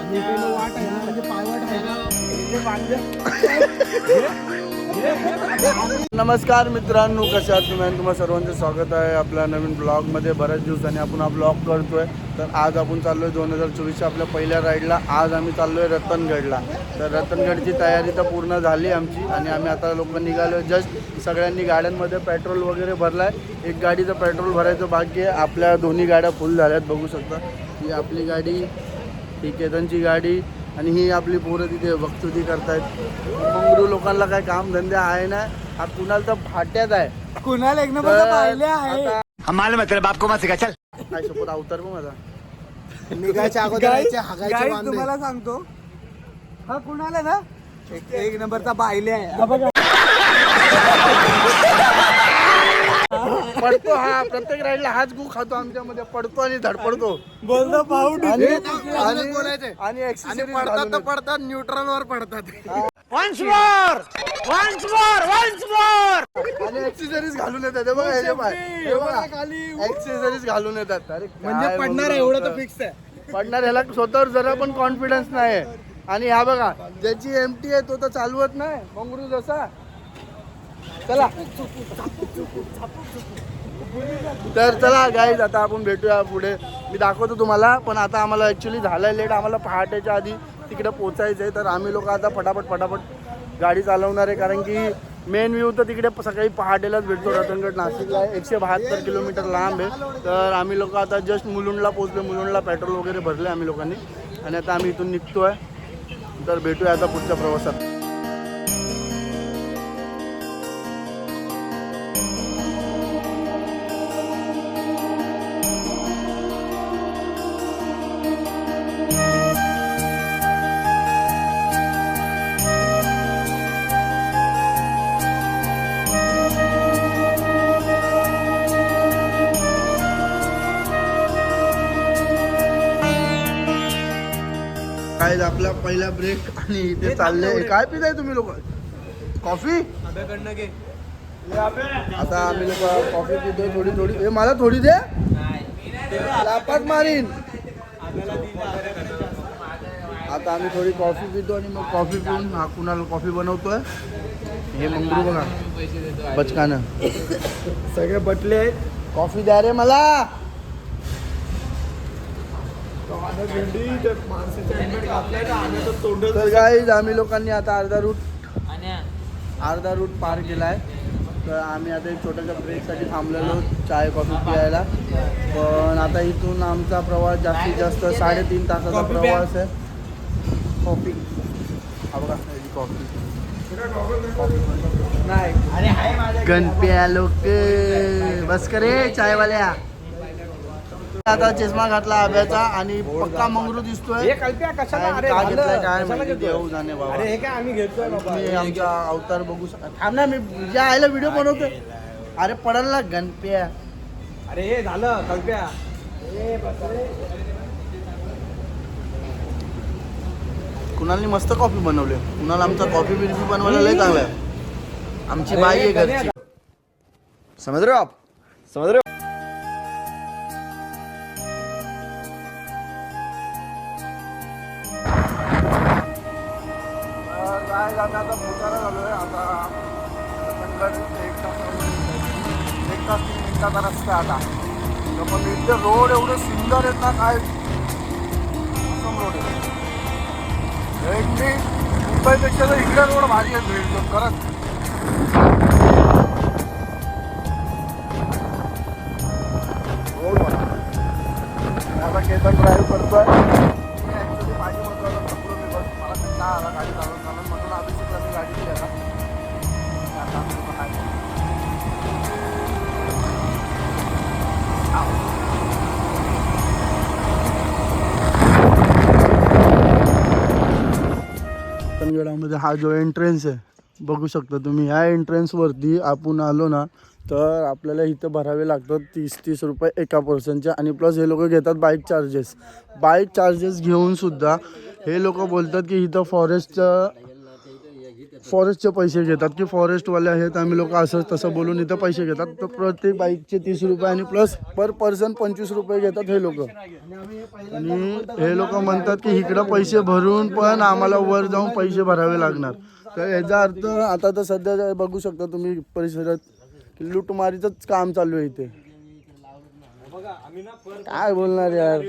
वाट आहे ना म्हणजे पायवाट आहे नमस्कार मित्रांनो, कशा आहात तुम्ही? तुम्हा सर्वांचं स्वागत आहे आपल्या नवीन ब्लॉगमध्ये. बऱ्याच दिवसांनी आपण हा ब्लॉग करतोय. तर आज आपण चाललोय 2024च्या आपल्या पहिल्या राईडला. आज आम्ही चाललोय रतनगडला. तर रतनगडची तयारी तर पूर्ण झाली आमची आणि आम्ही आता लोक निघालो. जस्ट सगळ्यांनी गाड्यांमध्ये पेट्रोल वगैरे भरलाय. एक गाडीचं पेट्रोल भरायचं बाकी आहे. आपल्या दोन्ही गाड्या फुल झाल्यात, बघू शकता. ही आपली गाडी, ही केतनची गाडी आणि ही आपली पोरं तिथे वक्तुती करतायत. मंगरू लोकांना काय काम धंदे आहे ना. हा कुणाल तर फाट्यात आहे. कुणाल एक नंबर पाहिले आहे. हमारे मतलब आपको मत सिखा चल. काय शपथ अवतार मग माझा निघायच्या अगोदर तुम्हाला सांगतो, हा कुणाल आहे ना, एक नंबरचा बायले आहे. पडतो हा. प्रत्येक राईडला हाच गु खातो आमच्यामध्ये. पडतो आणि धडपडतो. बोलतो भाऊ आणि accessories घालून येतो. पडतात न्यूट्रल वर पडतात. Once more, once more, once more. आणि ऍक्सेसरीज घालून येतात. हे बघा, हे बघा, हे बघा, ऍक्सेसरीज घालून येतात. अरे म्हणजे काय पडणार आहे बोलू एवढं तर नका. फिक्स आहे. पडणार. ह्याला स्वतःवर जरा पण कॉन्फिडन्स नाही. आणि ह्या बघा, ज्याची एमटी आहे तो तर चालवत नाही. मंगरू जसा. चला तर चला गाईज, आता आपण भेटूया पुढे. मी दाखवतो तुम्हाला. पण आता आम्हाला ॲक्च्युली झालं लेट. आम्हाला पहाटेच्या आधी तिकडे पोचायचं आहे. तर आम्ही लोक आता फटाफट गाडी चालवणार आहे. कारण की मेन व्ह्यू तर तिकडे सकाळी पहाटेलाच भेटतो. रतनगड नाशिकला आहे, 172 किलोमीटर लांब आहे. तर आम्ही लोक आता जस्ट मुलुंडला पोचलो. मुलुंडला पेट्रोल वगैरे भरले आम्ही लोकांनी आणि आता आम्ही इथून निघतो आहे. तर भेटूया आता पुढच्या प्रवासात. काय आपला पहिला ब्रेक आणि इथे चालले. काय पिताय तुम्ही लोक? कॉफी? आता आम्ही लोक कॉफी पितोय. थोडी हे मला थोडी दे, लापात मारीन. आता आम्ही थोडी कॉफी पितो आणि मग कॉफी पिऊन हा कुणाला कॉफी बनवतोय. हे मंगरू बघा, बचकानं सगळे बटले आहेत. कॉफी द्या रे मला. तर गाईज, आम्ही लोकांनी आता अर्धा रूट पार केलाय. तर आम्ही आता एक छोट्याशा ब्रेकसाठी थांबलेलो चाय कॉफी प्यायला. पण आता इथून आमचा प्रवास जास्तीत जास्त 3.5 तासाचा प्रवास आहे. कॉफी हा बघा, कॉफी नाही. गणप्या लोक बस करे चायवाल्या. आता चष्मा घातला आब्याचा आणि पक्का मंगरू दिसतोय. काय घेतलाय काय माहिती, देऊ जाणे बाबा. हे काय आम्ही घेतोय बाबा. तुम्ही आमचा अवतार बघू शकता ना. मी ज्या आयला व्हिडिओ बनवतोय. अरे पडल ना गणप्या. अरे हे झालं कल्प्या. कुणालनी मस्त कॉफी बनवली. कुणाला आमचा कॉफी बिर्फी बनवायला लय चांगला आहे. आमची बाई आहे घरची. समज रे आप, समज रे. आता पोचायला झालोय. आता एक तास 3 मिनिटाचा रस्ता आता. तर पण इथे रोड एवढे सुंदर आहेत ना, काय रोड आहे. मुंबईपेक्षा तर इकडे रोड भारी आहे. भेटतो खरंच. रोड आता केतन ड्राईव्ह करतोय. ॲक्च्युली माझी महत्वाचा थकलो मी. बस मला कंटाळा आला गाडी चालवून म्हणून अभिषेकला मी गाडी दिली. आता रतनगडामध्ये हा जो एंट्रन्स आहे बघू शकता तुम्ही. ह्या एंट्रन्सवरती आपण आलो ना, तर आपल्याला इथं भरावे लागतात 30 रुपये एका पर्सनच्या. आणि प्लस हे लोक घेतात बाईक चार्जेस घेऊन सुद्धा हे लोक बोलतात की इथं फॉरेस्टचं फॉरेस्टचे पैसे घेतात की फॉरेस्टवाले आहेत आम्ही लोक असं तसं बोलून इथं पैसे घेतात. तर प्रत्येक बाईकचे 30 रुपये आणि प्लस पर पर्सन 25 रुपये घेतात हे लोक. आणि हे लोक म्हणतात की इकडं पैसे भरून पण आम्हाला वर जाऊन पैसे भरावे लागणार. तर याचा अर्थ आता तर सध्या बघू शकता तुम्ही परिसरात की लूटमारीचंच काम चालू आहे इथे. काय बोलणार यार.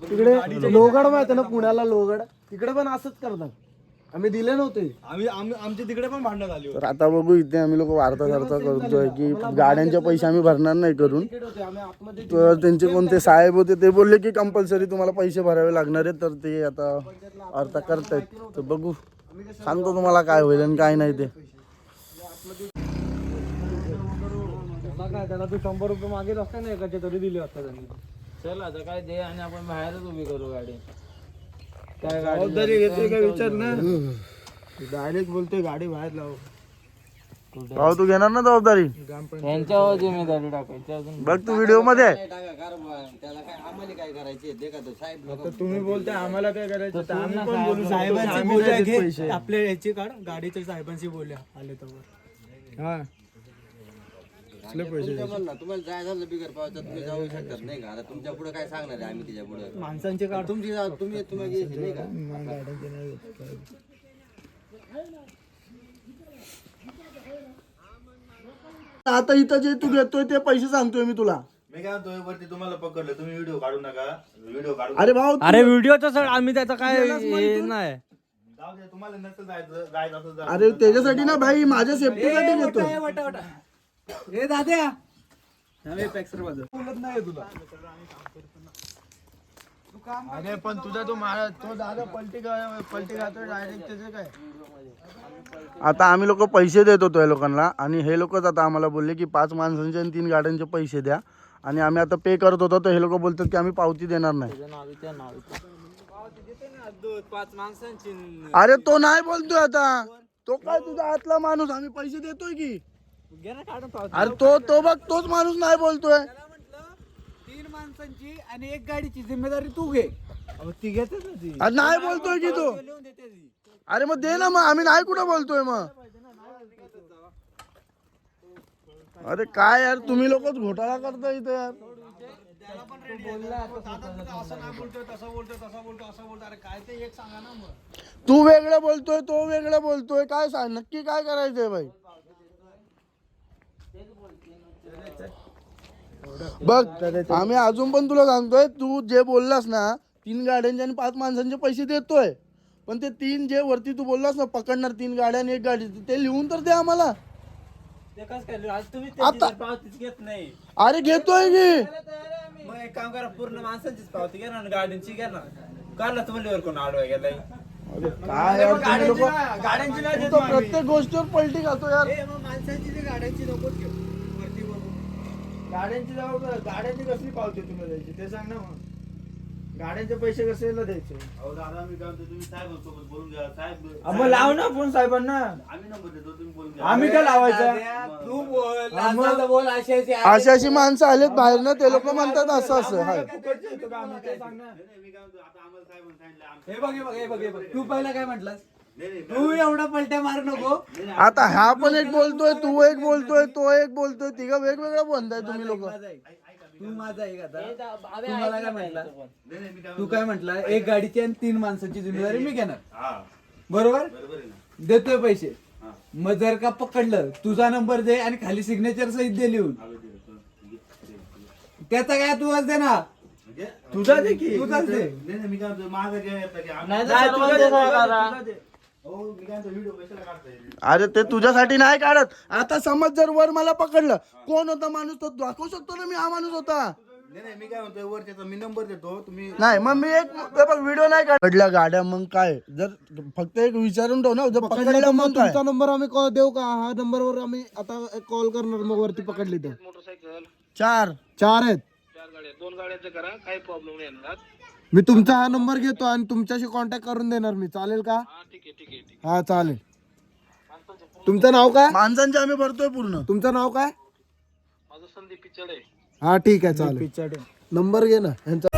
तिकडे लोहगड माहिती ना पुण्याला लोहगड तिकडे पण असंच करतात. आम्ही दिले नव्हते. आमच्या तिकडे पण भांडण झाली. तर आता बघू इथे आम्ही लोक वार्ता करतोय की गाड्यांचे पैसे आम्ही भरणार नाही करून. तर त्यांचे कोणते साहेब होते ते बोलले की कंपल्सरी तुम्हाला पैसे भरावे लागणार आहेत. तर ते आता वार्ता करतायत. तर बघू सांगतो तुम्हाला काय होईल आणि काय नाही ते. त्याला तू 100 रुपये मागेल असता ना एकाचे तरी दिले असता त्यांनी. चल आता काय दे आणि आपण बाहेरच उभी करू गाडी. काय जबाबदारी घेतोय का विचार ना. डायरेक्ट बोलतोय गाडी बाहेर लाव. भाऊ तू घेणार ना जबाबदारी. त्यांच्यावर जिम्मेदारी टाकायची अजून. बघ तू व्हिडिओ मध्ये आहे. तुम्ही बोलताय आम्हाला काय करायचं. तर आम्ही सांग पण ना बोलू साहेबांशी बोलूया घे आपल्या याची काढ गाडीच्या साहेबांशी बोलूया आले तर. हा तुम्हाला जाय झालं बिगर पावसात तुम्ही जाऊ शकतात नाही का. आता तुमच्या पुढे काय सांगणार आहे आम्ही तिच्या पुढे. माणसांचे काढ तुमची तुम्ही तुम्ही नाही का. आता इथं जे तू घेतोय ते पैसे सांगतोय मी तुला. मी काय म्हणतोय वरती तुम्हाला पकडलं तुम्ही व्हिडिओ काढू नका. व्हिडिओ काढू अरे भाऊ अरे व्हिडिओचा सर आम्ही त्याचा काय हे नाही. जाऊ दे. तुम्हाला नसेल जायचं असं जा. अरे त्याच्यासाठी ना भाई माझ्या सेफ्टीसाठी घेतो. हे दाद्या बोलत नाही तुला. अरे पण तुझा तो दादा पलटी खातोय डायरेक्ट त्याचे काय. आता आम्ही लोक पैसे देत होतो या लोकांना आणि हे लोकच आता आम्हाला बोलले की 5 माणसांचे आणि 3 गाड्यांचे पैसे द्या. आणि आम्ही आता पे करत होतो तर हे लोक बोलतात की आम्ही पावती देणार नाही. अरे तो नाही बोलतोय आता. तो काय तुझा आतला माणूस आम्ही पैसे देतोय की. अरे तो बघ तोच माणूस नाही बोलतोय. 3 माणसांची आणि 1 गाडीची जिम्मेदारी तू घे. ती घेते अरे नाही बोलतोय की तो. अरे मग दे ना मग. आम्ही नाही कुठं बोलतोय मग. अरे काय यार तुम्ही लोकच घोटाळा करता इथे यार. तू वेगळं बोलतोय तो वेगळं बोलतोय. काय सांग नक्की काय करायचंय भाई. बघ आम्ही अजून पण तुला सांगतोय तू जे बोललास ना 3 गाड्यांचे आणि 5 माणसांचे पैसे देतोय. पण ते 3 जे वरती तू बोललास ना पकडणार 3 गाड्या आणि 1 गाडी ते लिहून तर दे आम्हाला. घेत नाही. अरे घेतोय की. मग एक काम करा पूर्ण माणसांचीच पावती घ्या ना गाड्यांची घ्या ना. काढला तुम्हाला कोण आडवा गेलाय. काय यार तुम्ही लोकं गाड्यांची नाही तू तर प्रत्येक गोष्टीवर पलटी खातो यार. माणसांची जी गाड्यांची नको घेऊ वरती बघू. गाड्यांची जबाबदारी गाड्यांची कसली पावती तुम्ही द्यायची ते सांग ना. मग गाड्यांचे पैसे कसे द्यायचे. अहो दादा मी काय म्हणतो तुम्ही साहेबांसोबत बोलून घ्या. साहेब मग लाव ना फोन साहेबांना. आम्ही नंबर देतो तुम्ही बोलून घ्या. आम्ही काय लावायचं. तू बोल बोल अशी अशी माणसं आलेत बाहेर ना ते लोक म्हणतात असं असं हाय. नाही, मी काय म्हणतो आता आम्हाला साहेबांनी सांगितलं हे बघ तू पहिला काय म्हटलास. नाही तू एवढा पलट्या मारू नको. आता हा पण एक बोलतोय तू एक बोलतोय तो एक बोलतोय. तिघं वेगवेगळं बोलताय तुम्ही लोक. तू माझा ऐक आता. तू मला काय म्हटला. नाही मी काय तू काय म्हटला 1 गाडीची आणि 3 माणसाची जिम्मेदारी मी घेणार. हा बरोबर बरोबर आहे ना. देतोय पैसे. हा. मग जर का पकडलं तुझा नंबर दे आणि खाली सिग्नेचर सहित दे लिहून. त्याचा काय तू दे ना. म्हणजे तुझा दे की तुझाच दे. नाही मी काय म्हणतो माझं काय येतं की आम्ही नाही तर सर्वांचं करा. हो मी काय म्हणतो व्हिडिओ कशाला काढताय. अरे ते तुझ्यासाठी नाही काढत. आता समज जर वर मला पकडलं कोण होता माणूस तो दाखवू शकतो ना मी हा माणूस होता. नाही मी काय म्हणतोय वर त्याचा मी नंबर देतो तुम्ही. नाही मग मी एक व्हिडिओ नाही काढल्या गाड्या. मग काय जर फक्त एक विचारून ठेव ना जर पकडलं मग काय. तुमचा नंबर आम्ही देऊ का. हा नंबरवर आम्ही आता कॉल करणार. मग वरती पकडली तर 4 आहेत. 2 गाड्याचं करा काही प्रॉब्लेम नाही येणार. मी तुमचा हा नंबर घेतो आणि तुमच्याशी कॉन्टॅक्ट करून देणार मी. चालेल का. ठीक आहे. हा चालेल. तुमचं नाव काय. माणसांचे आम्ही भरतोय पूर्ण. तुमचं नाव काय. माझं संदीप पिचडे. हा ठीक आहे चालेल. नंबर घे ना यांचा.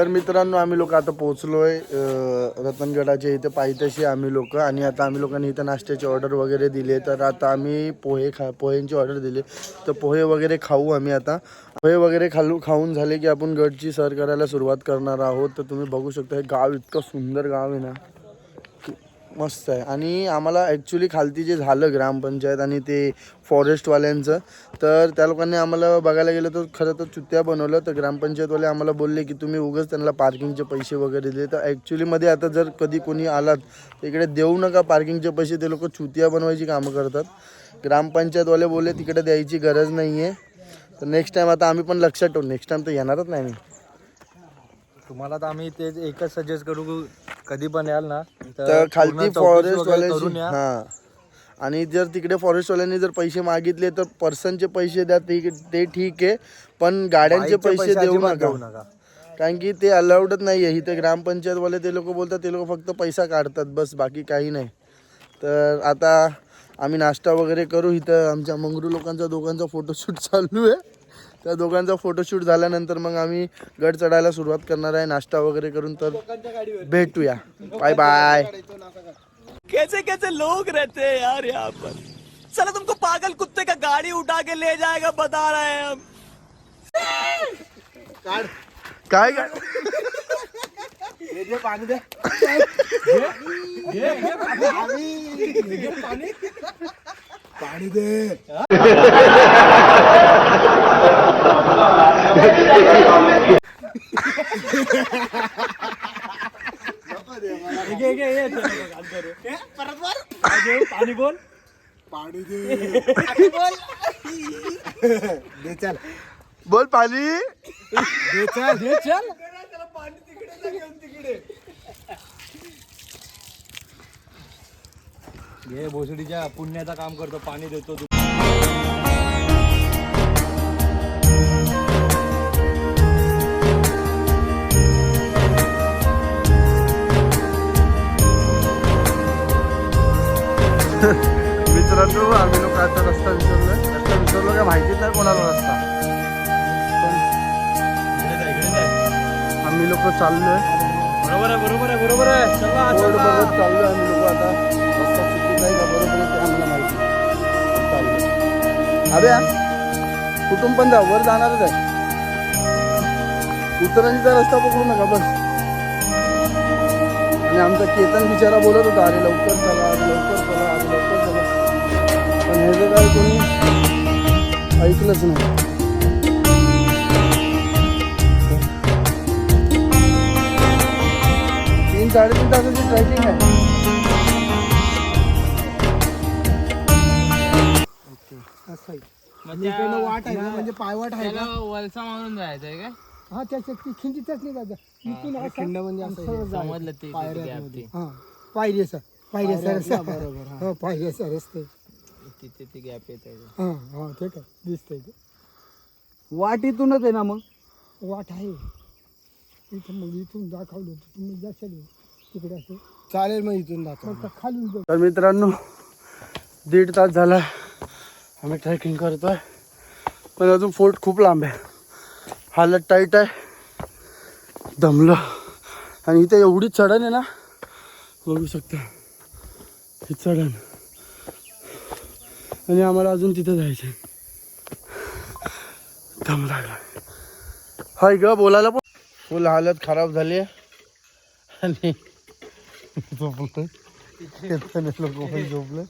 मित्रांनो आम्ही लोक आता पोहोचलोय रतनगडाच्या इथे पायथ्याशी आम्ही लोक. आणि आता आम्ही लोकांनी इथं नाश्त्याची ऑर्डर वगैरे दिले. तर आता आम्ही पोह्यांची ऑर्डर दिली. तर पोहे वगैरे खाऊ आम्ही आता. पोहे वगैरे खाऊन झाले की आपण गडची सर करायला सुरुवात करणार आहोत. तर तुम्ही बघू शकता हे गाव इतकं सुंदर गाव आहे ना, मस्त आहे. आणि आम्हाला ॲक्च्युली खालती जे झालं ग्रामपंचायत आणि ते फॉरेस्टवाल्यांचं, तर त्या लोकांनी आम्हाला बघायला गेलं तर खरं तर चुत्या बनवलं. तर ग्रामपंचायतवाले आम्हाला बोलले की तुम्ही उगाच त्यांना पार्किंगचे पैसे वगैरे दिले. तर ॲक्च्युलीमध्ये आता जर कधी कोणी आलात तर इकडे देऊ नका पार्किंगचे पैसे. ते लोक चुत्या बनवायची कामं करतात. ग्रामपंचायतवाले बोलले तिकडे द्यायची गरज नाही आहे. तर नेक्स्ट टाईम आता आम्ही पण लक्षात ठेवू. नेक्स्ट टाईम तर येणारच नाही मी. तुम्हाला तर आम्ही ते एकच सजेस्ट करू, कधी पण याल ना तर खालती पूर्ण चौकशी वगैरे करून फॉरेस्टवाल्याची या. हां. आणि जर तिकडे फॉरेस्टवाल्यांनी जर पैसे मागितले तर पर्सनचे पैसे द्या, ते ठीक आहे. पण गाड्यांचे बाईकचे पैसे देऊ अजिबात नका. कारण की ते अलाउडच नाही आहे इथे. ग्रामपंचायतवाले ते लोक बोलतात ते लोक फक्त पैसा काढतात बस, बाकी काही नाही. तर आता आम्ही नाश्ता वगैरे करू. इथं आमच्या मंगरू लोकांचा दोघांचा फोटोशूट चालू आहे. त्या दोघांचा फोटोशूट झाल्यानंतर मग आम्ही गड चढायला सुरुवात करणार आहे नाश्ता वगैरे करून. तर भेटूया. Bye bye. कैसे कैसे लोग रहते हैं यार यहाँ पर. चलो तुमको पागल कुत्ते का गाड़ी उठा के ले जाएगा बता रहे हैं हम. काय पाणी दे. पाणी दे. पाणी बोल. पाणी दे. दे चल. बोल पाणी. दे चल. दे चल. पाणी तिकडे घेऊन तिकडे. हे भोसडीच्या पुण्याचं काम करतो, पाणी देतो. मित्रांनो आम्ही लोक आता रस्ता विसरलो काय माहितीच नाही कोणाला रस्ता. आम्ही लोक चाललोय बरोबर आहे. चला बोर्ड बघत चाललोय आम्ही लोक. आता रस्ता चुकीचा आहे का बरोबर आहे ते आम्हाला माहिती चाललोय. अरे कुठून पण जा, वर जाणारच आहे. उतरणीचा रस्ता पकडू नका बस. आणि आमचा केतन बिचारा बोलत होता अरे लवकर चला, अरे लवकर चला, अरे लवकर चला. पण हे जे काय कोणी ऐकलंच नाही. 3-3.5 तासाची ट्रॅकिंग आहे. वाट आहे ना, म्हणजे पायवाट आहे का? वलसा मारून जायचंय काय? हा त्याच्या खिंडीतच नाही जायचं. इथून खिंड म्हणजे समजलं ते पायऱ्यामध्ये. हा पायऱ्याचा रस्ता. बरोबर. हो पायऱ्याचा रस्ता. तिथे ते गॅप येत आहे. हा हा ठीक आहे. दिसतंय ते. वाट इथूनच आहे ना मग. वाट आहे इथं. मग इथून दाखवलं तुम्ही जाशाल तिकडे असं. चालेल मग इथून दाखव. खाली जाऊ. तर मित्रांनो 1.5 तास झाला आम्ही ट्रेकिंग करतोय. पण अजून फोर्ट खूप लांब आहे. हालत टाईट आहे. दमलं. आणि इथे एवढी चढण आहे ना, बघू शकता ही चढण. आणि आम्हाला अजून तिथे जायचं आहे. दम लागला. हाय ग बोलायला पण फुल हालत खराब झाली आहे. आणि झोपलं लोक पण झोपलं.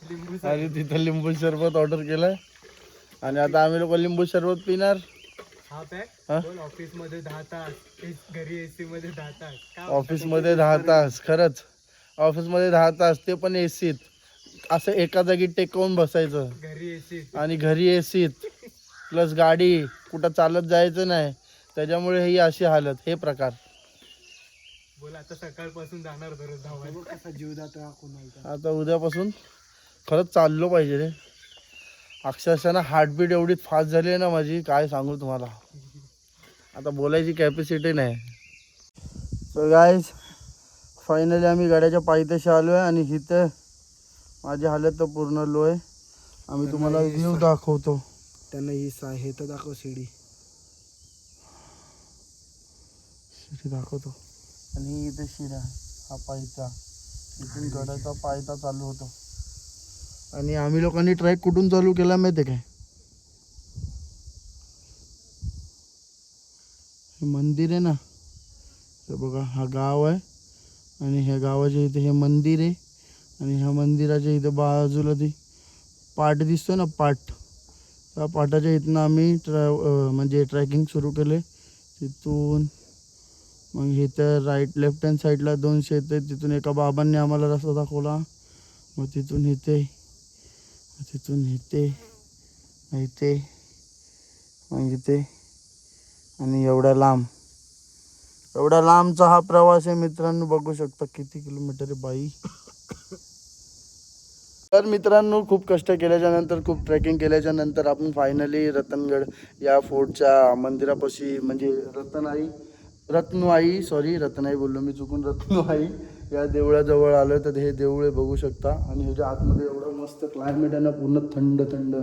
आणि तिथं लिंबू सरबत ऑर्डर केलाय. आणि आता आम्ही लोक लिंबू सरबत पिणार. ऑफिस मध्ये 10 तास, घरी एसी मध्ये 10 तास. ऑफिसमध्ये 10 तास. खरंच ऑफिसमध्ये 10 तास, ते पण एसीत. असं एका जागी टेकवून बसायचं. घरी एसी आणि घरी एसीत प्लस गाडी, कुठं चालत जायचं नाही. त्याच्यामुळे ही अशी हालत, हे प्रकार. बोला आता सकाळपासून जाणार दररोज धावायला. कसा जीव जातो हा कोणाला. आता उद्यापासून खरंच चाललो पाहिजे रे. अक्षरशः ना हार्टबीट एवढी फास्ट झाली आहे ना माझी, काय सांगू तुम्हाला. आता बोलायची कॅपॅसिटी नाही. सो गाईज फायनली आम्ही गडाच्या पायथ्याशी आलो आहे. आणि इथे माझी हालत तर पूर्ण लो आहे. आम्ही तुम्हाला व्ह्यू दाखवतो. त्यांना ही हे तर दाखव शिडी. इथे दाखवतो. आणि इथे शिरा, हा पायथा, इथून गडाचा पायथा चालू होतो. आणि आम्ही लोकांनी ट्रॅक कुठून चालू केला माहिती आहे काय? हे मंदिर आहे ना, हे बघा, हा गाव आहे आणि ह्या गावाच्या इथे हे मंदिर आहे. आणि ह्या मंदिराच्या इथे बाजूला ती पाट दिसतो ना, पाट, त्या पाटाच्या इथनं आम्ही म्हणजे ट्रॅकिंग सुरू केले. तिथून मग इथं राईट लेफ्ट हँड साईडला 2 शेत आहेत, तिथून एका बाबांनी आम्हाला रस्ता दाखवला. मग तिथून इथे, तिथून इथे, इथे, मग इथे, आणि एवढा लांबचा हा प्रवास आहे मित्रांनो. बघू शकता किती किलोमीटर आहे बाई. तर मित्रांनो, खूप कष्ट केल्याच्या नंतर, खूप ट्रेकिंग केल्याच्या नंतर आपण फायनली रतनगड या फोर्टच्या मंदिरापाशी, म्हणजे रत्नवाई बोललो मी चुकून, रत्नवाई या देवळाजवळ आलो. तर हे देऊळ बघू शकता. आणि ह्याच्या आतमध्ये एवढं मस्त क्लायमेट आहे ना, पूर्ण थंड थंड.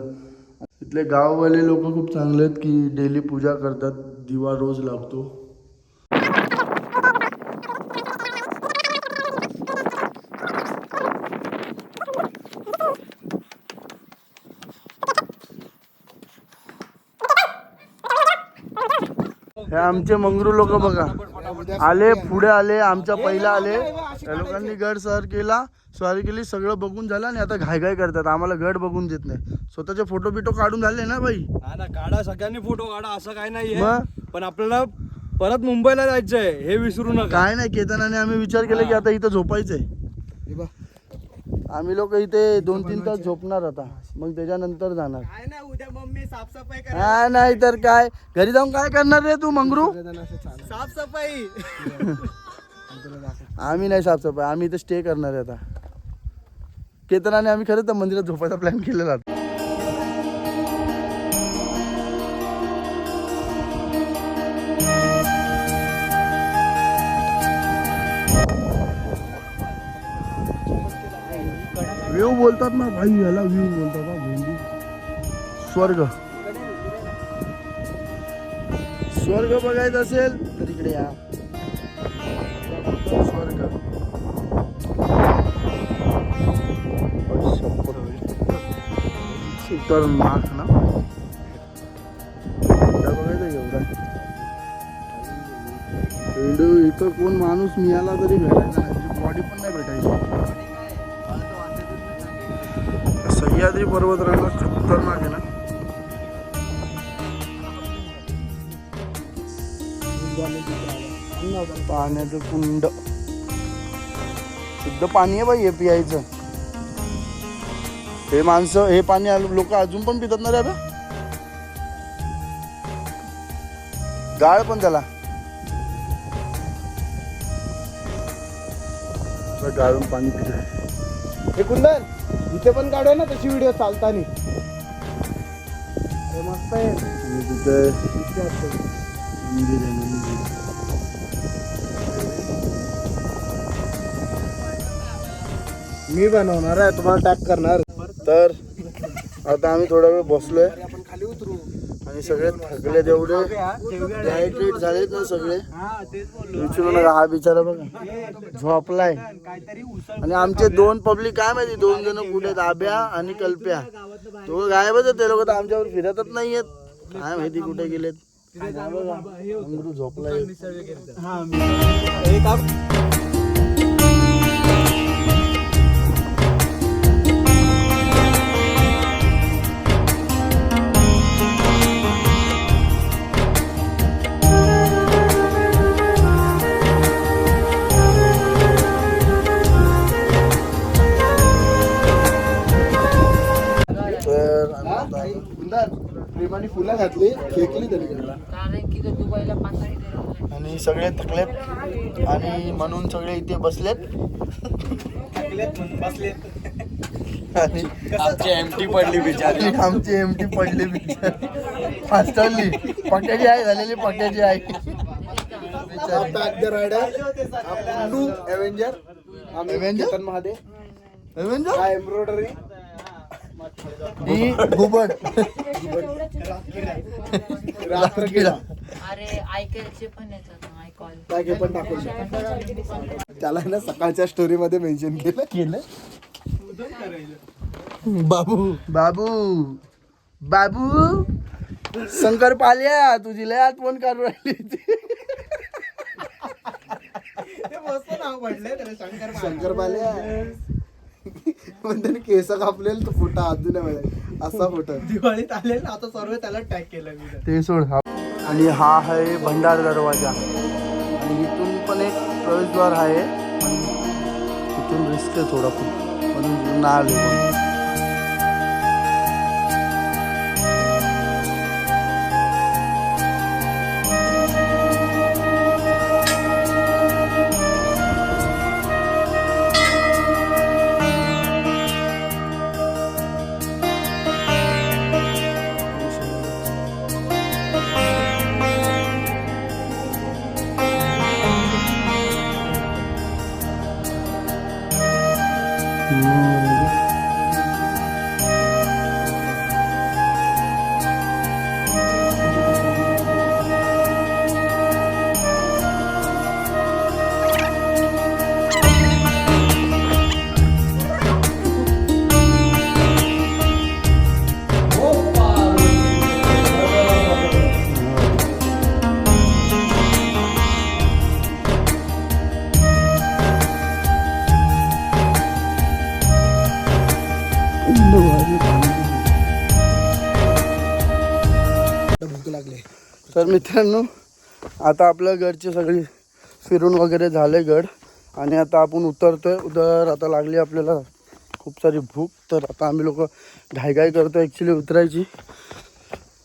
इथले गाववाले लोक खूप चांगले आहेत की डेली पूजा करतात, दिवा रोज लागतो. हे आमचे मंगरू लोक बघा आले, पुढे आले, आमच्या पहिला आले. या लोकांनी गड स्वारी केली, सगळं बघून झालं आणि आता घाई करतात. आम्हाला गड बघून देत नाही. स्वतःचे फोटो बिटो काढून झाले ना बाई? काढा, सगळ्यांनी फोटो काढा, असं काय नाहीये. पण आपल्याला परत मुंबईला जायचंय हे विसरू नका. काय नाही, केतनाने आम्ही विचार केला की आता इथं झोपायचंय. आम्ही लोक इथे 2-3 तास झोपणार आता, मग त्याच्यानंतर जाणार. उद्या मम्मी साफसफाई हा, नाही तर काय, घरी जाऊन काय करणार रे तू मंगरू? साफसफाई. आम्ही नाही साफसफाई, आम्ही इथे स्टे करणार आहे आता. केतनाने आम्ही खरंच त्या मंदिरात झोपायचा प्लॅन केलेला. व्ह्यू बोलतात ना भाई, याला व्ह्यू बोलतात ना, भेंडी. स्वर्ग बघायचं असेल तर इकडे या. स्वर्ग तर माग ना बघायचं एवढा. इथं कोण माणूस मिळाला तरी भेटायचा नाही, बॉडी पण नाही भेटायची. सह्याद्री पर्वतरांगा खतरनाक आहे ना. पाण्याचं कुंड, शुद्ध पाणी आहे बाई हे पियायचं. हे माणसं, हे पाणी लोक अजून पण पितात ना रे. आता गाळ पण त्याला गाळून पाणी पितंय. हे कुंदन इथे पण काढूया ना तशी व्हिडिओ चालतानी. मस्त आहे तिथे मंदिर आहे, मंदिर. मी बनवणार आहे, तुम्हाला टॅग करणार. तर आता आम्ही थोडा वेळ बसलोय आणि सगळे थकले, तेवढे डिहायड्रेट झालेत ना सगळे. विचारू नका, हा बिचारा बघा झोपलाय. आणि आमचे 2 पब्लिक काय माहिती, 2 जण कुठे, आब्या आणि कल्प्या, तो गायबच आहे. ते लोक तर आमच्यावर फिरतच नाहीयेत, काय माहिती कुठे गेलेत. बघा झोपलाय. प्रेमाने फुलं घातली, फेकली तरी. आणि सगळे थकलेत आणि म्हणून सगळे इथे बसलेत. आणि आमची एमटी पडली बिचारी, फास्टरली पक्याची आई झालेली, पक्याची आई. एव्हेंजर एम्ब्रॉयडरी ही घुबड रात्रकिडा अरे ऐकायचे पण येतात ना, ऐकॉल. काय घे पण टाकू त्याला ना सकाळच्या स्टोरी मध्ये मेन्शन केलं बाबू बाबू बाबू शंकर पाल्या तुझी लय आठवण काढून राहिली शंकर पाल्या पण त्याने केस कापलेल तो फोटा अजून असा फोटा दिवाळीत आले ना, आता सर्व त्याला टॅग केलं मी. ते सोड आणि हा आहे भंडार दरवाजा आणि इथून पण एक प्रवेशद्वार आहे आणि इथून रिस्क आहे थोडा खूप पण ना आले पण तर मित्रांनो आता आपल्या गडची सगळी फिरून वगैरे झाले गड आणि आता आपण उतरतोय. आता लागली आपल्याला खूप सारी भूक, तर आता आम्ही लोक घाईघाई करतो ॲक्च्युली उतरायची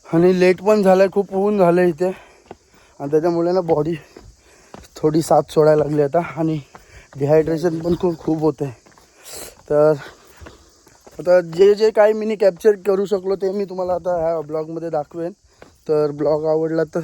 आणि लेट पण झालं आहे, खूप ऊन झालं इथे आणि त्याच्यामुळे ना बॉडी थोडी साथ सोडायला लागली आता आणि डिहायड्रेशन पण खूप होतं आहे. तर आता जे काही मी कॅप्चर करू शकलो ते मी तुम्हाला आता ह्या ब्लॉगमध्ये दाखवेन. तर ब्लॉग आवडला तर